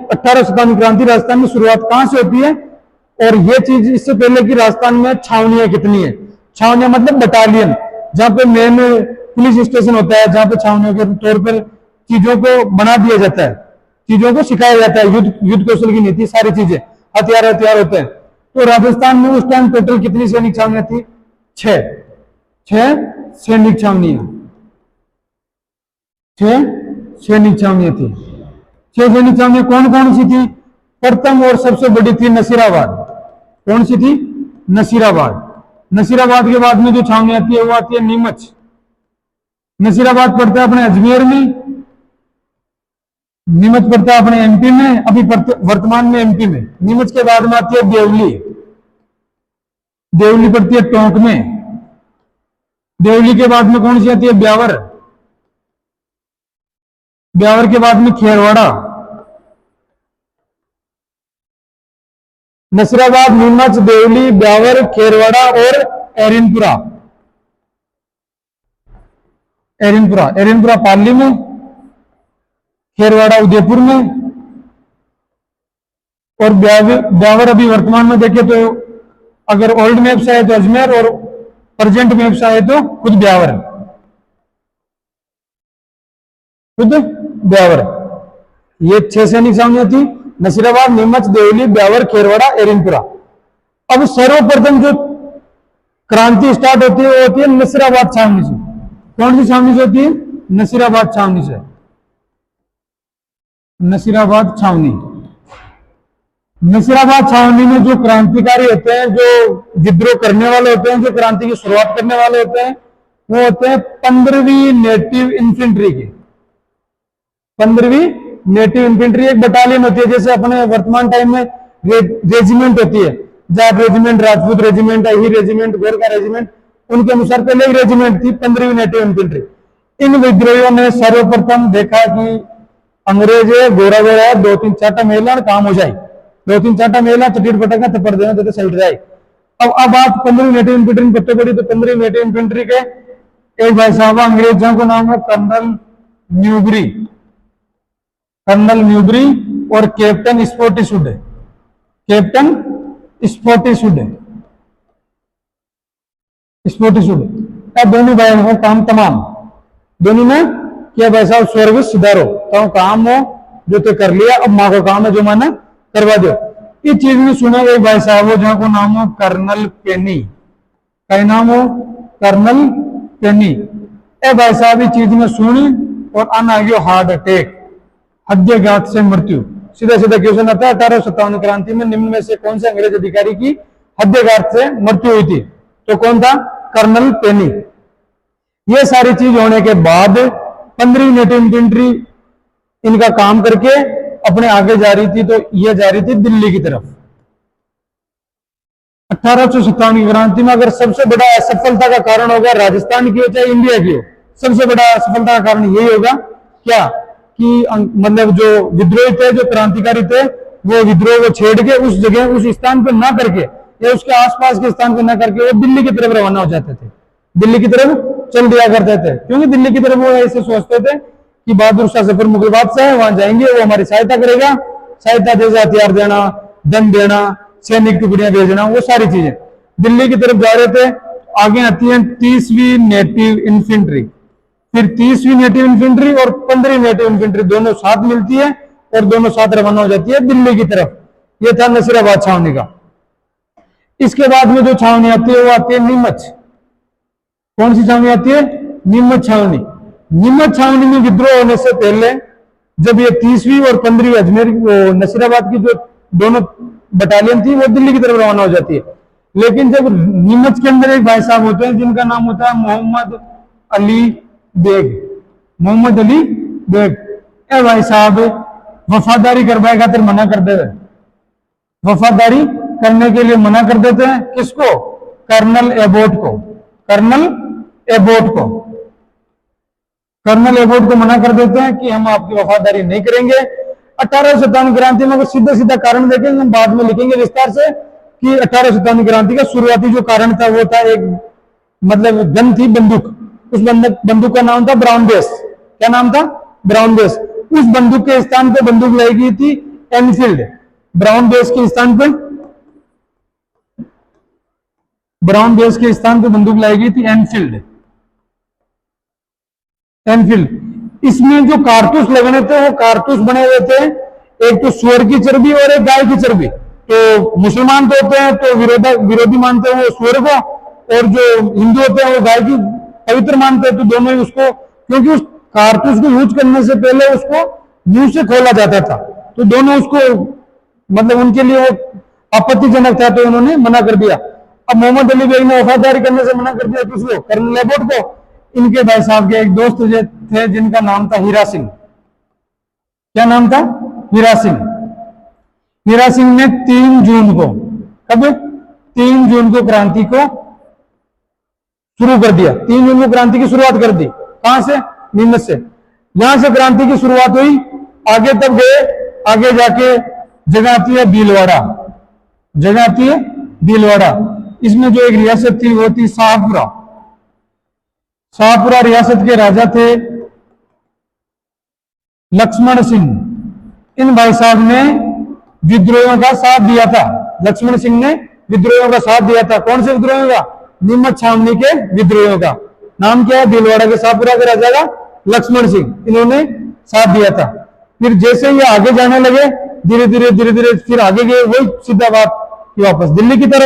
1857 क्रांति राजस्थान में शुरुआत कहां से होती है, और ये चीज इससे पहले कि राजस्थान में छावनियां कितनी है। छावनियां मतलब बटालियन, जहां पे मेन पुलिस स्टेशन होता है, जहां पे छावनियों के तौर पर चीजों को बना दिया जाता है, चीजों को सिखाया जाता है, युद्ध कौशल की नीति, सारी चीजें, हथियार होते हैं। तो राजस्थान में उस टाइम टोटल कितनी सैनिक छावनियां थी? 6 सैनिक छावनियां, 6 सैनिक छावनियां थी। 6 सैनिक छावनियां कौन कौन सी थी? प्रथम और सबसे बड़ी थी नसीराबाद। कौन सी थी? नसीराबाद। नसीराबाद के बाद में जो छावनी आती है वो आती है नीमच। नसीराबाद पड़ता है अपने अजमेर में, नीमच पड़ता है अपने एमपी में, अभी वर्तमान में एमपी में। नीमच के बाद में आती है देवली, देवली पड़ती है टोंक में। देवली के बाद में कौन सी आती है? ब्यावर। ब्यावर के बाद में खेरवाड़ा। नसीराबाद, नीमच, देवली, ब्यावर, खेरवाड़ा और एरिनपुरा। एरिनपुरा पाली में, खेरवाड़ा उदयपुर में, और ब्यावर अभी वर्तमान में देखें तो अगर ओल्ड मैप से आए तो अजमेर, और प्रेजेंट मैप से आए तो खुद ब्यावर, खुद ब्यावर। ये 6 सैनिक छावनियां थी, नसीराबाद, नीमच, देवली, ब्यावर, खेरवाड़ा, एरिनपुरा। अब सर्वप्रथम जो क्रांति स्टार्ट होती है वो होती है नसीराबाद छावनी से। कौन सी छावनी से होती है? नसीराबाद छावनी से। नसीराबाद छावनी। नसीराबाद छावनी में जो क्रांतिकारी होते हैं, जो विद्रोह करने वाले होते हैं, जो क्रांति की शुरुआत करने वाले होते हैं, वो होते हैं 15वीं नेटिव इन्फेंट्री के। 15वीं नेटिव इन्फेंट्री एक बटालियन होती है, जैसे अपने वर्तमान टाइम में रेजिमेंट होती है, Jat regiment, Rajput regiment, Ahir regiment, Gorkha regiment, उनके अनुसार पहले एक रेजिमेंट थी 15वीं नेटिव इन्फेंट्री। इन विद्रोहियों ने सर्वप्रथम देखा कि अंग्रेज गोरा गोरा है, 2-3 चाटा मेला काम हो जाए, 2-3 चाटा मेला चटीट पटका थप्पड़ देना तो चल जाए। अब बात 15वीं नेटिव इन्फेंट्री में पत्ते पड़ी, तो 15वीं नेटिव इन्फेंट्री के एक भाई साहब अंग्रेजों को नाम है कर्नल न्यूबरी, कर्नल न्यूबरी और कैप्टन स्पोर्टिसुड, कैप्टन स्पोर्टिसुड, स्पोर्टिसुड। दोनों भाइयों को काम तमाम, दोनों ने क्या भाई साहब स्वर्ग सिधारो, तो काम हो जो तो कर लिया, अब माँ को काम है जो माना करवा दो। इस चीज में सुना गया भाई साहब हो जहां को नाम हो कर्नल पेनी, क्या नाम हो? कर्नल पेनी। ए भाई साहब इस चीज में सुनी और आना गया हार्ट अटैक, हृदयघात से मृत्यु। सीधा सीधा क्वेश्चन आता है 1857 क्रांति में निम्न में से कौन से अंग्रेज अधिकारी की हृदयघात से मृत्यु हुई थी? तो कौन था? कर्नल पेनी। ये सारी चीज होने के बाद 15वीं नेटिव इन्फेंट्री इनका काम करके अपने आगे जा रही थी, तो ये जा रही थी दिल्ली की तरफ। 1857 की क्रांति में अगर सबसे बड़ा असफलता का कारण होगा राजस्थान की हो चाहे इंडिया की हो, सबसे बड़ा असफलता का कारण यही होगा क्या कि मतलब जो विद्रोही थे, जो क्रांतिकारी थे, वो विद्रोह को छेड़ के उस जगह, उस स्थान पर ना करके या उसके आसपास के स्थान पर ना करके वो दिल्ली की तरफ रवाना हो जाते थे, दिल्ली की तरफ चल दिया करते थे। क्योंकि दिल्ली की तरफ वो ऐसे सोचते थे कि बहादुर शाह जफर मुगल बादशाह है, वहां जाएंगे, वो हमारी सहायता करेगा, सहायता जैसे हथियार देना, धन देना, सैनिक टुकड़ियां भेजना, वो सारी चीजें दिल्ली की तरफ जा रहे थे। आगे आती है 30वीं नेटिव इन्फेंट्री, फिर 30वीं नेटिव इन्फेंट्री और 15वीं नेटिव इन्फेंट्री दोनों साथ मिलती है और दोनों साथ रवाना हो जाती है दिल्ली की तरफ। ये था नसीराबाद छावनी का। इसके बाद में जो छावनी आती है वो आती है नीमच। कौन सी छावनी आती है? नीमच छावनी। नीमच छावनी में विद्रोह होने से पहले जब ये 30वीं और 15वीं अजमेर नसीराबाद की जो दोनों बटालियन थी वो दिल्ली की तरफ रवाना हो जाती है। लेकिन जब नीमच के अंदर एक भाई साहब होते हैं जिनका नाम होता है मोहम्मद अली बेग, मोहम्मद अली बेग। ए भाई साहब वफादारी करवाए खातिर मना कर देते, वफादारी करने के लिए मना कर देते हैं। किसको? कर्नल एबोट को, कर्नल एबोट को, कर्नल एबोट को मना कर देते हैं कि हम आपकी वफादारी नहीं करेंगे। 1857 क्रांति में सीधा सीधा कारण देखेंगे, हम बाद में लिखेंगे विस्तार से कि 1857 क्रांति का शुरुआती जो कारण था वो था एक मतलब गन थी, बंदूक। उस बंदूक का नाम था ब्राउन बेस। क्या नाम था? Brown base. उस बंदूक के स्थान पे बंदूक लाई गई थी एनफील्ड। ब्राउन बेस के स्थान पर, ब्राउन बेस के स्थान पर बंदूक लाई गई थी एनफील्ड। एनफील्ड। इसमें जो कारतूस लगने थे वो कारतूस बने हुए थे, एक तो सुअर की चर्बी और एक गाय की चर्बी। तो मुसलमान तो होते हैं तो विरोधी मानते हैं वो सुअर को, और जो हिंदू होते हैं वो गाय की पवित्र मानते हैं। तो दोनों ही उसको, क्योंकि उस कारतूस को यूज करने से पहले उसको मुंह से खोला जाता था, तो दोनों उसको मतलब उनके लिए वो आपत्तिजनक था, तो उन्होंने मना कर दिया। अब मोहम्मद अली बेग ने वफादारी करने से मना कर दिया किसको? कर्नल एबोट को। इनके भाई साहब के एक दोस्त थे जिनका नाम था हीरा सिंह। क्या नाम था? हीरा सिंह। हीरा सिंह ने 3 जून को, कब? 3 जून को क्रांति को शुरू कर दिया। 3 जून को क्रांति की शुरुआत कर दी। कहां से? नीमच से। यहां से क्रांति की शुरुआत हुई, आगे तक गए, आगे जाके जगह आती है भीलवाड़ा। जगह आती है भीलवाड़ा। इसमें जो एक रियासत थी वो थी शाहपुरा। शाहपुरा रियासत के राजा थे लक्ष्मण सिंह। इन भाई साहब ने विद्रोहियों का साथ दिया था। लक्ष्मण सिंह ने विद्रोहियों का साथ दिया था। कौन से विद्रोहियों का? नीमच छावनी के विद्रोहियों का। नाम क्या है? भीलवाड़ा के शाहपुरा के राजा का लक्ष्मण सिंह। इन्होंने साथ दिया था। फिर जैसे ये आगे जाने लगे, धीरे धीरे फिर आगे गए, वही सीधा बात कि वापस दिल्ली की तरफ